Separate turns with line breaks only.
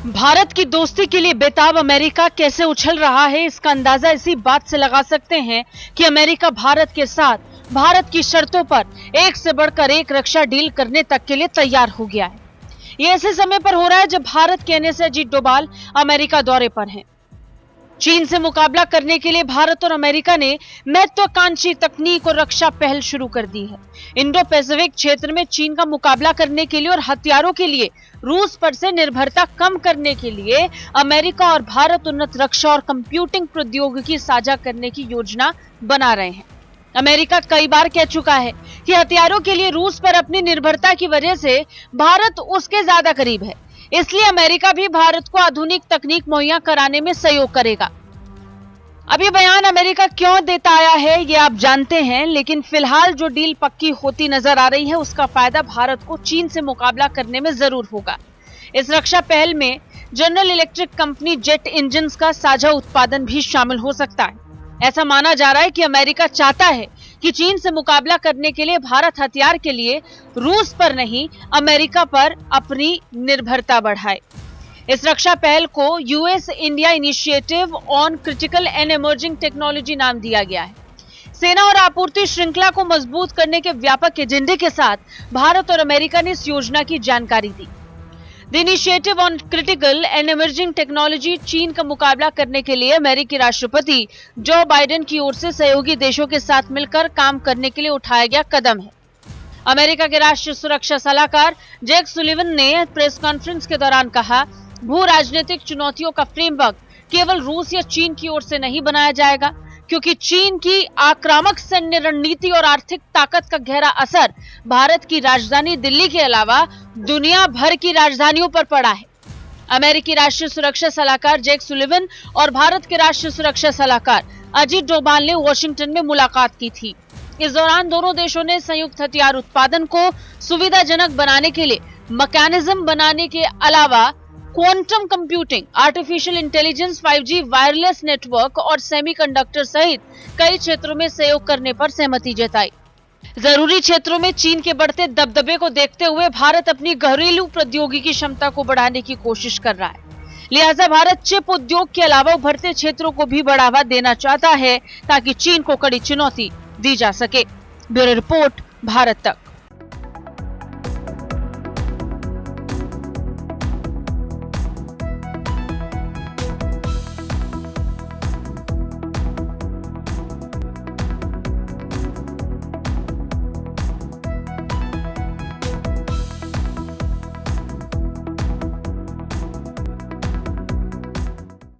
भारत की दोस्ती के लिए बेताब अमेरिका कैसे उछल रहा है, इसका अंदाजा इसी बात से लगा सकते हैं कि अमेरिका भारत के साथ भारत की शर्तों पर एक से बढ़कर एक रक्षा डील करने तक के लिए तैयार हो गया है। ये ऐसे समय पर हो रहा है जब भारत के एनएसए अजीत डोभाल अमेरिका दौरे पर हैं। चीन से मुकाबला करने के लिए भारत और अमेरिका ने महत्वाकांक्षी तकनीक और रक्षा पहल शुरू कर दी है। इंडो पैसिफिक क्षेत्र में चीन का मुकाबला करने के लिए और हथियारों के लिए रूस पर से निर्भरता कम करने के लिए अमेरिका और भारत उन्नत रक्षा और कंप्यूटिंग प्रौद्योगिकी साझा करने की योजना बना रहे हैं। अमेरिका कई बार कह चुका है कि हथियारों के लिए रूस पर अपनी निर्भरता की वजह से भारत उसके ज्यादा करीब है, इसलिए अमेरिका भी भारत को आधुनिक तकनीक मुहैया कराने में सहयोग करेगा। अब ये बयान अमेरिका क्यों देता आया है ये आप जानते हैं, लेकिन फिलहाल जो डील पक्की होती नजर आ रही है उसका फायदा भारत को चीन से मुकाबला करने में जरूर होगा। इस रक्षा पहल में general electric company jet engine का साझा उत्पादन भी शामिल हो सकता है। ऐसा माना जा रहा है कि अमेरिका चाहता है कि चीन से मुकाबला करने के लिए भारत हथियार के लिए रूस पर नहीं अमेरिका पर अपनी निर्भरता बढ़ाए। इस रक्षा पहल को US India initiative on critical and emerging technology नाम दिया गया है। सेना और आपूर्ति श्रृंखला को मजबूत करने के व्यापक एजेंडे के साथ भारत और अमेरिका ने इस योजना की जानकारी दी। The initiative on critical and emerging technology चीन का मुकाबला करने के लिए अमेरिकी राष्ट्रपति जो बाइडेन की ओर से सहयोगी देशों के साथ मिलकर काम करने के लिए उठाया गया कदम है। अमेरिका के राष्ट्रीय सुरक्षा सलाहकार जैक सुलिवन ने प्रेस कॉन्फ्रेंस के दौरान कहा, भू राजनीतिक चुनौतियों का फ्रेमवर्क केवल रूस या चीन की ओर से नहीं बनाया जाएगा, क्योंकि चीन की आक्रामक सैन्य रणनीति और आर्थिक ताकत का गहरा असर भारत की राजधानी दिल्ली के अलावा दुनिया भर की राजधानियों पर पड़ा है। अमेरिकी राष्ट्रीय सुरक्षा सलाहकार जैक सुलिवन और भारत के राष्ट्रीय सुरक्षा सलाहकार अजीत डोभाल ने वॉशिंगटन में मुलाकात की थी। इस दौरान दोनों देशों ने संयुक्त हथियार उत्पादन को सुविधाजनक बनाने के लिए मैकेनिज्म बनाने के अलावा quantum computing, artificial intelligence, 5G wireless network और सेमीकंडक्टर सहित कई क्षेत्रों में सहयोग करने पर सहमति जताई। जरूरी क्षेत्रों में चीन के बढ़ते दबदबे को देखते हुए भारत अपनी घरेलू प्रौद्योगिकी क्षमता को बढ़ाने की कोशिश कर रहा है। लिहाजा भारत चिप उद्योग के अलावा उभरते क्षेत्रों को भी बढ़ावा देना चाहता है ताकि चीन को कड़ी चुनौती दी जा सके। ब्यूरो रिपोर्ट, भारत तक।